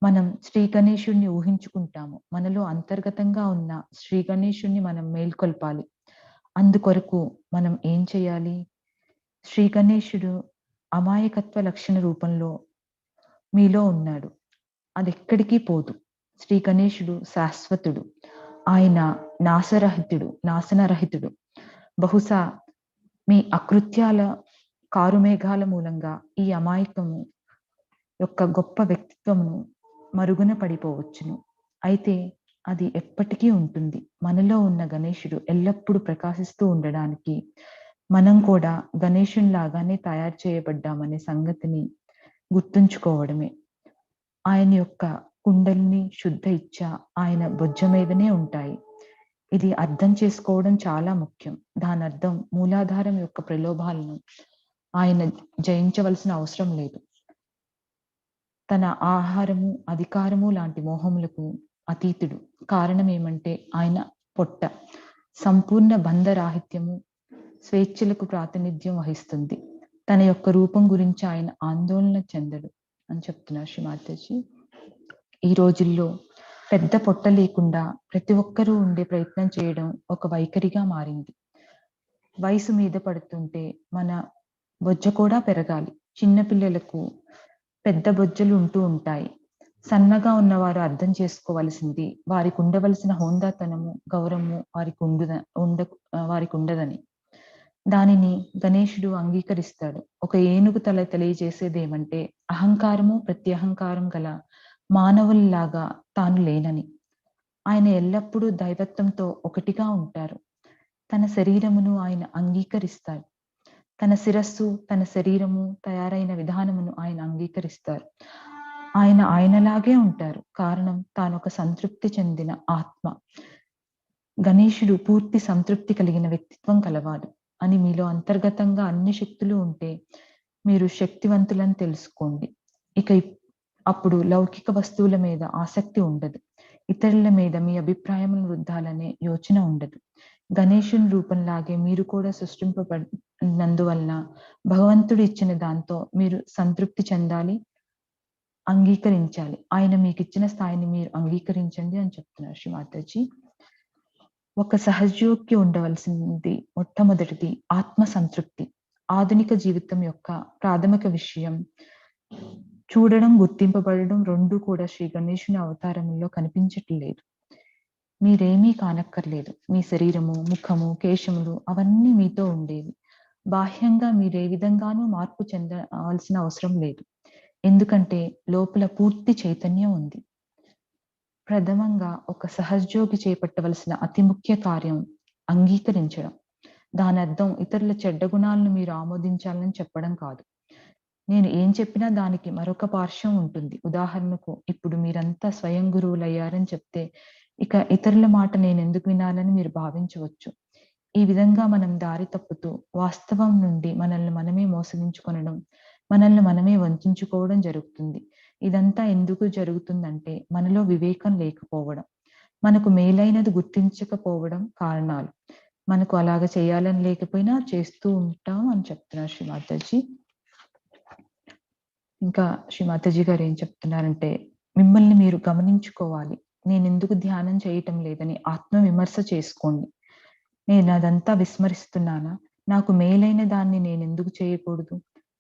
మనం శ్రీ గణేశుడిని ఊహించుకుంటాము. మనలో అంతర్గతంగా ఉన్న శ్రీ గణేశుడిని మనం మేల్కొల్పాలి. అందుకొరకు మనం ఏం చేయాలి? శ్రీ గణేశుడు అమాయకత్వ లక్షణ రూపంలో మీలో ఉన్నాడు. అది ఎక్కడికి పోదు. శ్రీ గణేశుడు శాశ్వతుడు. ఆయన నాశనరహితుడు. బహుశా మీ అకృత్యాల కారుమేఘాల మూలంగా ఈ అమాయకము యొక్క గొప్ప వ్యక్తిత్వమును మరుగున పడిపోవచ్చును. అయితే అది ఎప్పటికీ ఉంటుంది. మనలో ఉన్న గణేశుడు ఎల్లప్పుడూ ప్రకాశిస్తూ ఉండడానికి మనం కూడా గణేశుని లాగానే తయారు చేయబడ్డామనే సంగతిని గుర్తుంచుకోవడమే. ఆయన యొక్క కుండలిని శుద్ధ ఇచ్చ ఆయన బొజ్జ మీదనే ఉంటాయి. ఇది అర్థం చేసుకోవడం చాలా ముఖ్యం. దాని అర్థం మూలాధారం యొక్క ప్రలోభాలను ఆయన జయించవలసిన అవసరం లేదు. తన ఆహారము, అధికారము లాంటి మోహములకు అతీతుడు. కారణం ఏమంటే ఆయన పొట్ట సంపూర్ణ బంధరాహిత్యము, స్వేచ్ఛలకు ప్రాతినిధ్యం వహిస్తుంది. తన యొక్క రూపం గురించి ఆయన ఆందోళన చెందడు అని చెప్తున్నారు శ్రీ మాతాజీ. ఈ రోజుల్లో పెద్ద పొట్ట లేకుండా ప్రతి ఒక్కరూ ఉండే ప్రయత్నం చేయడం ఒక వైఖరిగా మారింది. వయసు మీద పడుతుంటే మన బొజ్జ కూడా పెరగాలి. చిన్నపిల్లలకు పెద్ద బొజ్జలు ఉంటూ ఉంటాయి. సన్నగా ఉన్నవారు అర్థం చేసుకోవలసింది వారికి ఉండవలసిన హోందాతనము, గౌరవము వారికి ఉండదని. దానిని గణేశుడు అంగీకరిస్తాడు. ఒక ఏనుగు తల తెలియజేసేది ఏమంటే అహంకారము, ప్రత్యహంకారం గల మానవుల్లాగా తాను లేనని. ఆయన ఎల్లప్పుడూ దైవత్వంతో ఒకటిగా ఉంటారు. తన శరీరమును ఆయన అంగీకరిస్తాడు. తన శిరస్సు, తన శరీరము తయారైన విధానమును ఆయన అంగీకరిస్తారు. ఆయనలాగే ఉంటారు. కారణం, తాను ఒక సంతృప్తి చెందిన ఆత్మ. గణేశుడు పూర్తి సంతృప్తి కలిగిన వ్యక్తిత్వం కలవాడు అని మీలో అంతర్గతంగా అన్ని శక్తులు ఉంటే మీరు శక్తివంతులని తెలుసుకోండి. అప్పుడు లౌకిక వస్తువుల మీద ఆసక్తి ఉండదు. ఇతరుల మీద మీ అభిప్రాయములను వృద్ధాలనే యోచన ఉండదు. గణేశుని రూపంలాగే మీరు కూడా సృష్టింపబడినందువలన భగవంతుడు ఇచ్చిన దాంతో మీరు సంతృప్తి చెందాలి, అంగీకరించాలి. ఆయన మీకు ఇచ్చిన స్థాయిని మీరు అంగీకరించండి అని చెప్తున్నారు శ్రీ మాతాజీ. ఒక సహజయోగి ఉండవలసింది మొట్టమొదటిది ఆత్మ సంతృప్తి. ఆధునిక జీవితం యొక్క ప్రాథమిక విషయం చూడడం, గుర్తింపబడడం రెండూ కూడా శ్రీ గణేశుని అవతారంలో కనిపించట్లేదు. మీరేమీ కానక్కర్లేదు. మీ శరీరము, ముఖము, కేశములు అవన్నీ మీతో ఉండేవి. బాహ్యంగా మీరే విధంగానూ మార్పు చెందవలసిన అవసరం లేదు. ఎందుకంటే లోపల పూర్తి చైతన్యం ఉంది. ప్రథమంగా ఒక సహజయోగి చేపట్టవలసిన అతి ముఖ్య కార్యం అంగీకరించడం. దాని అర్థం ఇతరుల చెడ్డ గుణాలను మీరు ఆమోదించాలని చెప్పడం కాదు. నేను ఏం చెప్పినా దానికి మరొక పార్శ్వం ఉంటుంది. ఉదాహరణకు, ఇప్పుడు మీరంతా స్వయం గురువులయ్యారని చెప్తే ఇక ఇతరుల మాట నేను ఎందుకు వినాలని మీరు భావించవచ్చు. ఈ విధంగా మనం దారి తప్పుతూ వాస్తవం నుండి మనల్ని మనమే మోసగించుకొనడం, మనల్ని మనమే వంచుకోవడం జరుగుతుంది. ఇదంతా ఎందుకు జరుగుతుందంటే మనలో వివేకం లేకపోవడం. మనకు మేలైనది గుర్తించకపోవడం కారణాలు. మనకు అలాగ చేయాలని లేకపోయినా చేస్తూ ఉంటాం అని చెప్తున్నారు శ్రీ మాతాజీ. ఇంకా శ్రీ మాతాజీ గారు ఏం చెప్తున్నారంటే, మిమ్మల్ని మీరు గమనించుకోవాలి. నేను ఎందుకు ధ్యానం చేయటం లేదని ఆత్మ విమర్శ చేసుకోండి. నేను అదంతా విస్మరిస్తున్నానా? నాకు మేలైన దాన్ని నేను ఎందుకు చేయకూడదు?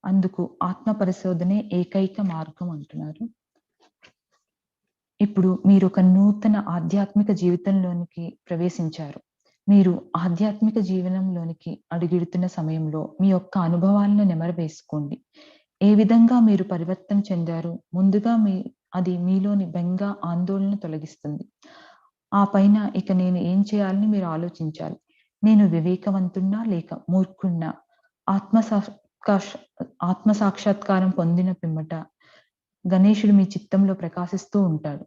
అందుకు ఆత్మ పరిశోధనే ఏకైక మార్గం అంటున్నారు. ఇప్పుడు మీరు ఒక నూతన ఆధ్యాత్మిక జీవితంలోనికి ప్రవేశించారు. మీరు ఆధ్యాత్మిక జీవనంలోనికి అడుగుడుతున్న సమయంలో మీ యొక్క అనుభవాలను నెమరవేసుకోండి. ఏ విధంగా మీరు పరివర్తన చెందారు? ముందుగా అది మీలోని బెంగ, ఆందోళన తొలగిస్తుంది. ఆ పైన ఇక నేను ఏం చేయాలని మీరు ఆలోచించాలి. నేను వివేకవంతున్నా లేక మూర్ఖున్నా? ఆత్మ సాక్షాత్కారం పొందిన పిమ్మట గణేశుడు మీ చిత్తంలో ప్రకాశిస్తూ ఉంటాడు.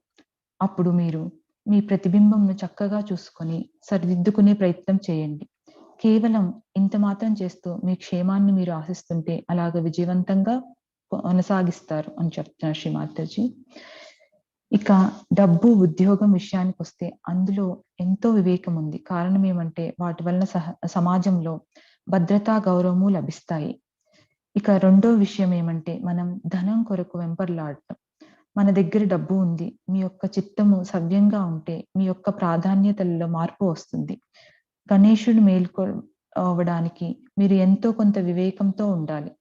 అప్పుడు మీరు మీ ప్రతిబింబంను చక్కగా చూసుకొని సరిదిద్దుకునే ప్రయత్నం చేయండి. కేవలం ఇంత మాత్రం చేస్తూ మీ క్షేమాన్ని మీరు ఆశిస్తుంటే అలాగ విజయవంతంగా కొనసాగిస్తారు అని చెప్తున్నారు శ్రీ మాతాజీ. ఇక డబ్బు, ఉద్యోగం విషయానికి వస్తే అందులో ఎంతో వివేకం ఉంది. కారణం ఏమంటే వాటి వలన సమాజంలో భద్రతా, గౌరవము లభిస్తాయి. ఇక రెండో విషయం ఏమంటే మనం ధనం కొరకు వెంపర్లాడటం. మన దగ్గర డబ్బు ఉంది, మీ యొక్క చిత్తము సవ్యంగా ఉంటే మీ యొక్క ప్రాధాన్యతలలో మార్పు వస్తుంది. గణేశుడు మేల్కొవడానికి మీరు ఎంతో కొంత వివేకంతో ఉండాలి.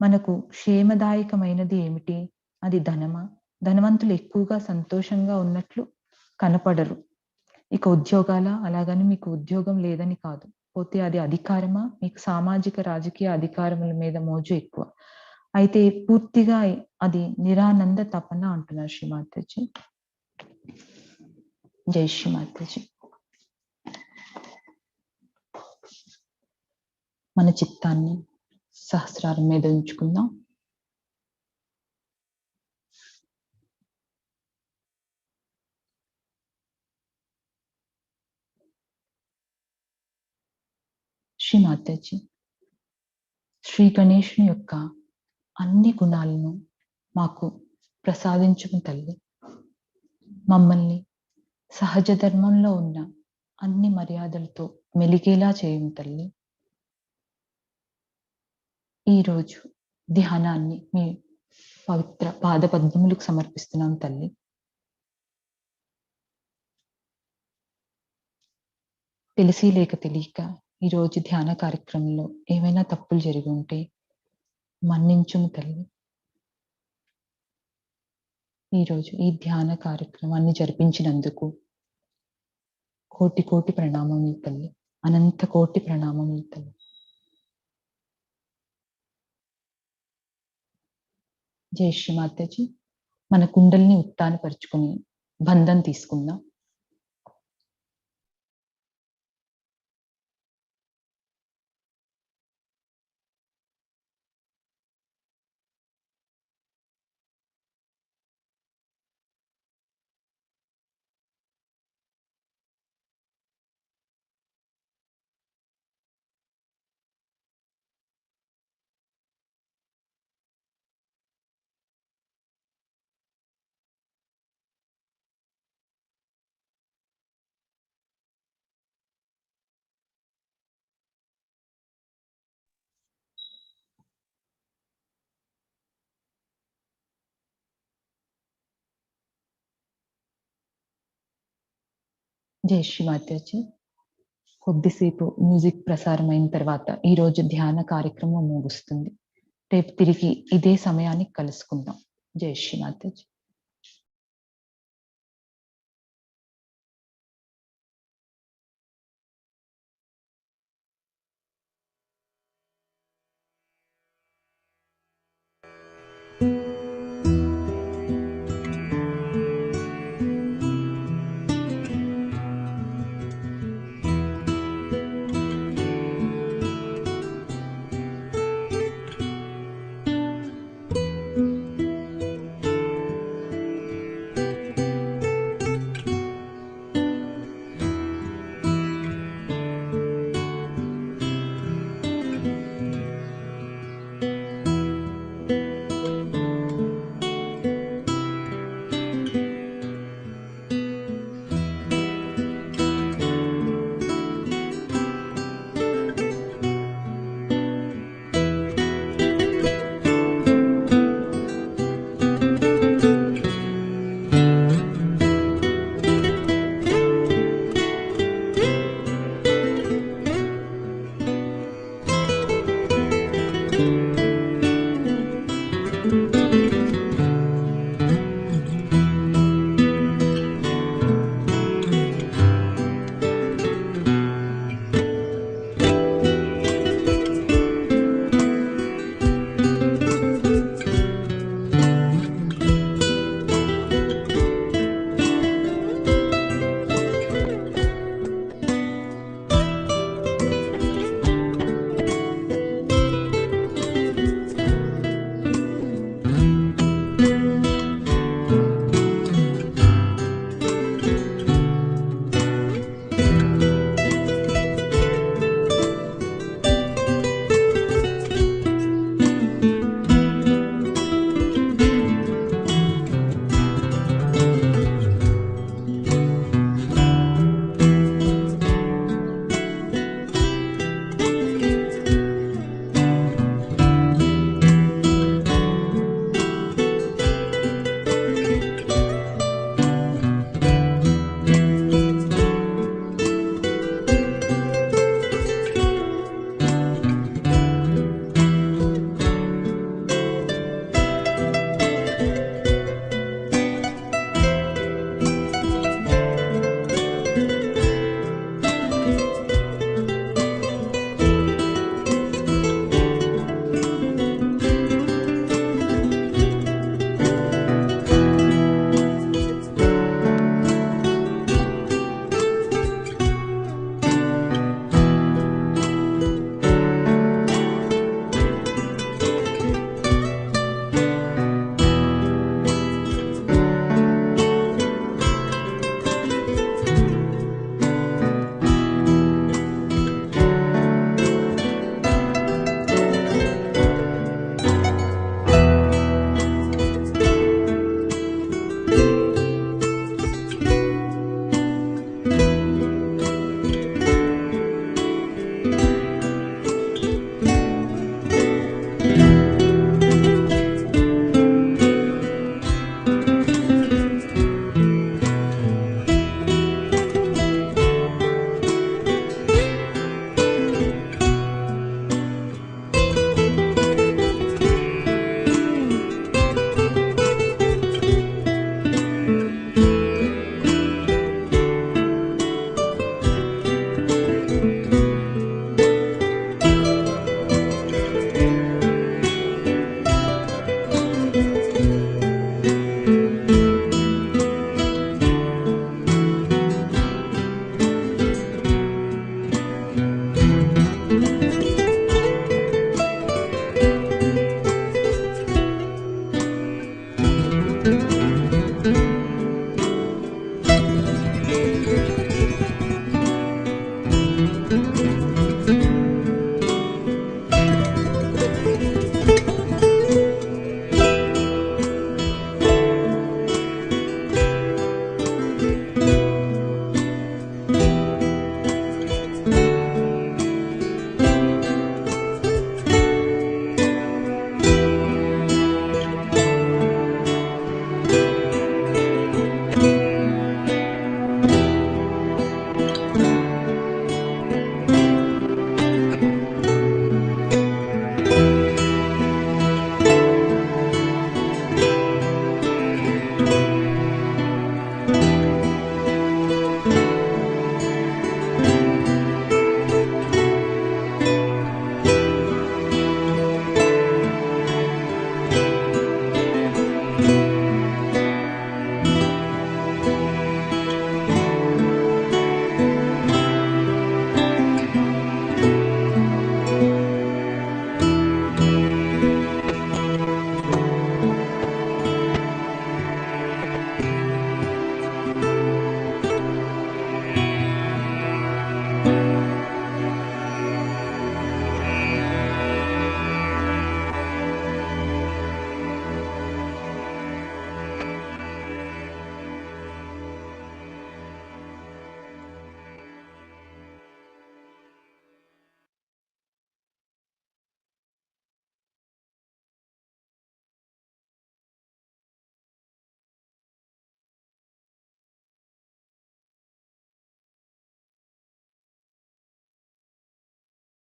మనకు క్షేమదాయకమైనది ఏమిటి? అది ధనమా? ధనవంతులు ఎక్కువగా సంతోషంగా ఉన్నట్లు కనపడరు. ఇక ఉద్యోగాల, అలాగని మీకు ఉద్యోగం లేదని కాదు. పోతే అది అధికారమా? మీకు సామాజిక రాజకీయ అధికారముల మీద మోజు ఎక్కువ. అయితే పూర్తిగా అది నిరానంద తపన అంటున్నారు శ్రీ మాతాజీ. జై శ్రీ మాతాజీ. మన చిత్తాన్ని సహస్రారం మీద ఉంచుకుందాం. శ్రీ మాతాజీ, శ్రీ గణేశుని యొక్క అన్ని గుణాలను మాకు ప్రసాదించుము తల్లి. మమ్మల్ని సహజ ధర్మంలో ఉన్న అన్ని మర్యాదలతో మెలిగేలా చేయము తల్లి. ఈరోజు ధ్యానాన్ని మీ పవిత్ర పాదపద్మములకు సమర్పిస్తున్నాం తల్లి. తెలిసి లేక తెలియక ఈరోజు ధ్యాన కార్యక్రమంలో ఏమైనా తప్పులు జరిగి ఉంటే మన్నించుము తల్లి. ఈరోజు ఈ ధ్యాన కార్యక్రమాన్ని జరిపించినందుకు కోటి కోటి ప్రణామములు తల్లి. అనంత కోటి ప్రణామములు తల్లి. జై శ్రీ మాతాజీ. మన కుండల్ని ఉత్తానపరుచుకుని బంధం తీసుకుందాం. జై శ్రీ మాతాజీ. కొద్దిసేపు మ్యూజిక్ ప్రసారం అయిన తర్వాత ఈరోజు ధ్యాన కార్యక్రమం ముగుస్తుంది. రేపు తిరిగి ఇదే సమయానికి కలుసుకుందాం. జై శ్రీ మాతాజీ.